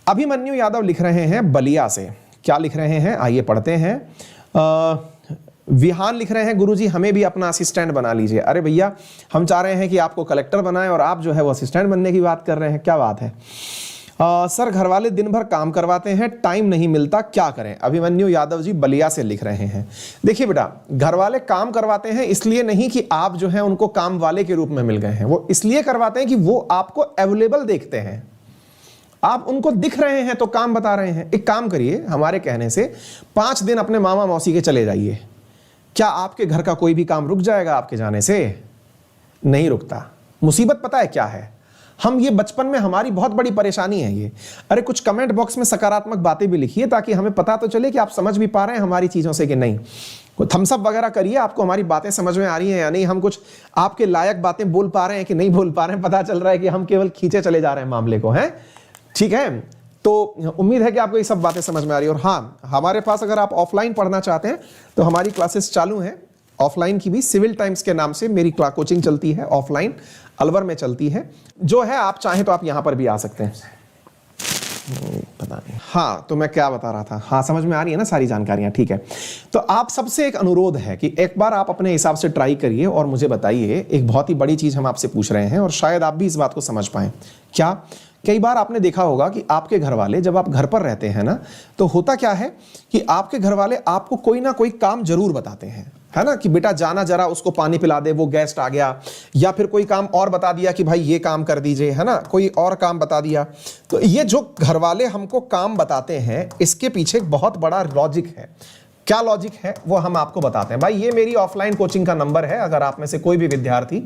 अभिमन्यु यादव लिख रहे हैं बलिया से, क्या लिख रहे हैं आइए पढ़ते हैं। विहान लिख रहे हैं गुरुजी हमें भी अपना असिस्टेंट बना लीजिए। अरे भैया हम चाह रहे हैं कि आपको कलेक्टर बनाएं और आप जो है वो असिस्टेंट बनने की बात कर रहे हैं, क्या बात है। सर घर वाले दिन भर काम करवाते हैं, टाइम नहीं मिलता, क्या करें। अभिमन्यु यादव जी बलिया से लिख रहे हैं। देखिए बेटा, घर वाले काम करवाते हैं इसलिए नहीं कि आप जो है उनको काम वाले के रूप में मिल गए हैं, वो इसलिए करवाते हैं कि वो आपको अवेलेबल देखते हैं, आप उनको दिख रहे हैं तो काम बता रहे हैं। एक काम करिए, हमारे कहने से 5 दिन अपने मामा मौसी के चले जाइए, क्या आपके घर का कोई भी काम रुक जाएगा आपके जाने से? नहीं रुकता। मुसीबत पता है क्या है, हम ये बचपन में हमारी बहुत बड़ी परेशानी है ये। अरे कुछ कमेंट बॉक्स में सकारात्मक बातें भी लिखिए ताकि हमें पता तो चले कि आप समझ भी पा रहे हैं हमारी चीजों से कि नहीं। थम्स अप वगैरह करिए, आपको हमारी बातें समझ में आ रही हैं या नहीं, हम कुछ आपके लायक बातें बोल पा रहे हैं कि नहीं बोल पा रहे हैं। पता चल रहा है कि हम केवल खींचे चले जा रहे हैं मामले को, हैं? ठीक है, तो उम्मीद है कि आपको ये सब बातें समझ में आ रही है। और हाँ, हमारे पास अगर आप ऑफलाइन पढ़ना चाहते हैं तो हमारी क्लासेस चालू हैं, ऑफलाइन की भी। सिविल टाइम्स के नाम से मेरी कोचिंग चलती है, ऑफलाइन अलवर में चलती है। जो है आप चाहें तो आप यहां पर भी आ सकते हैं। पता नहीं, हाँ तो मैं क्या बता रहा था, हाँ समझ में आ रही है ना सारी जानकारियां, ठीक है। तो आप सबसे एक अनुरोध है कि एक बार आप अपने हिसाब से ट्राई करिए और मुझे बताइए। एक बहुत ही बड़ी चीज हम आपसे पूछ रहे हैं और शायद आप भी इस बात को समझ पाएं। क्या कई बार आपने देखा होगा कि आपके घर वाले जब आप घर पर रहते हैं ना, तो होता क्या है कि आपके घर वाले आपको कोई ना कोई काम जरूर बताते हैं, है ना, कि बेटा जाना जरा उसको पानी पिला दे, वो गेस्ट आ गया, या फिर कोई काम और बता दिया कि भाई ये काम कर दीजिए, है ना, कोई और काम बता दिया। तो ये जो घर वाले हमको काम बताते हैं, इसके पीछे एक बहुत बड़ा लॉजिक है। क्या लॉजिक है वो हम आपको बताते हैं। भाई ये मेरी ऑफलाइन कोचिंग का नंबर है, अगर आप में से कोई भी विद्यार्थी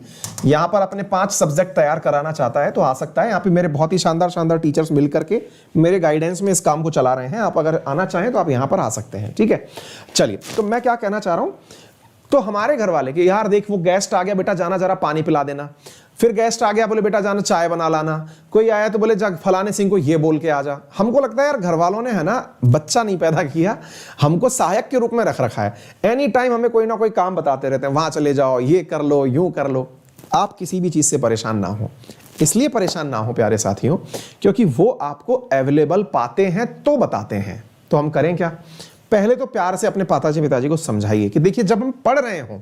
यहाँ पर अपने 5 सब्जेक्ट तैयार कराना चाहता है तो आ सकता है। यहाँ पे मेरे बहुत ही शानदार शानदार टीचर्स मिल करके मेरे गाइडेंस में इस काम को चला रहे हैं। आप अगर आना चाहें तो आप यहाँ पर आ सकते हैं, ठीक है। चलिए, तो मैं क्या कहना चाह रहा हूँ, तो हमारे घर वाले कि यार देख वो गेस्ट आ गया, बेटा जाना जरा पानी पिला देना। फिर गेस्ट आ गया, बोले बेटा जाना चाय बना लाना। कोई आया तो बोले जा फलाने सिंह को ये बोल के आ जा। हमको लगता है यार घर वालों ने, है ना, बच्चा नहीं पैदा किया, हमको सहायक के रूप में रख रखा है। एनी टाइम हमें कोई ना कोई काम बताते रहते हैं, वहां चले जाओ, ये कर लो, यूं कर लो। आप किसी भी चीज से परेशान ना हो, इसलिए परेशान ना हो प्यारे साथियों, क्योंकि वो आपको अवेलेबल पाते हैं तो बताते हैं। तो हम करें क्या, पहले तो प्यार से अपने पिताजी को समझाइए कि देखिए जब हम पढ़ रहे हो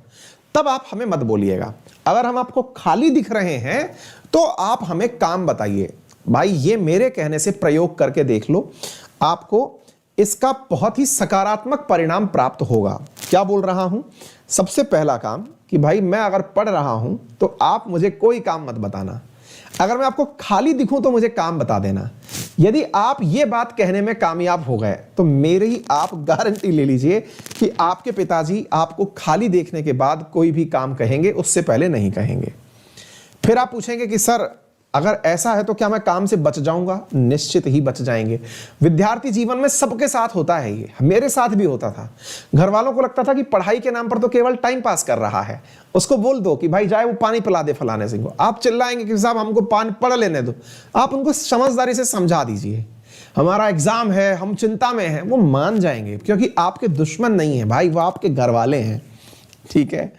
तब आप हमें मत बोलिएगा। अगर हम आपको खाली दिख रहे हैं तो आप हमें काम बताइए। भाई ये मेरे कहने से प्रयोग करके देख लो, आपको इसका बहुत ही सकारात्मक परिणाम प्राप्त होगा। क्या बोल रहा हूं, सबसे पहला काम कि भाई मैं अगर पढ़ रहा हूं तो आप मुझे कोई काम मत बताना। अगर मैं आपको खाली दिखूं तो मुझे काम बता देना। यदि आप ये बात कहने में कामयाब हो गए तो मेरी आप गारंटी ले लीजिए कि आपके पिताजी आपको खाली देखने के बाद कोई भी काम कहेंगे, उससे पहले नहीं कहेंगे। फिर आप पूछेंगे कि सर अगर ऐसा है तो क्या मैं काम से बच जाऊंगा? निश्चित ही बच जाएंगे। विद्यार्थी जीवन में सबके साथ होता है, ये मेरे साथ भी होता था। घर वालों को लगता था कि पढ़ाई के नाम पर तो केवल टाइम पास कर रहा है, उसको बोल दो कि भाई जाए वो पानी पिला दे फलाने सिंह को। आप चिल्लाएंगे कि साहब हमको पानी पढ़ लेने दो। आप उनको समझदारी से समझा दीजिए, हमारा एग्जाम है, हम चिंता में हैं, वो मान जाएंगे, क्योंकि आपके दुश्मन नहीं है भाई, वो आपके घर वाले हैं, ठीक है।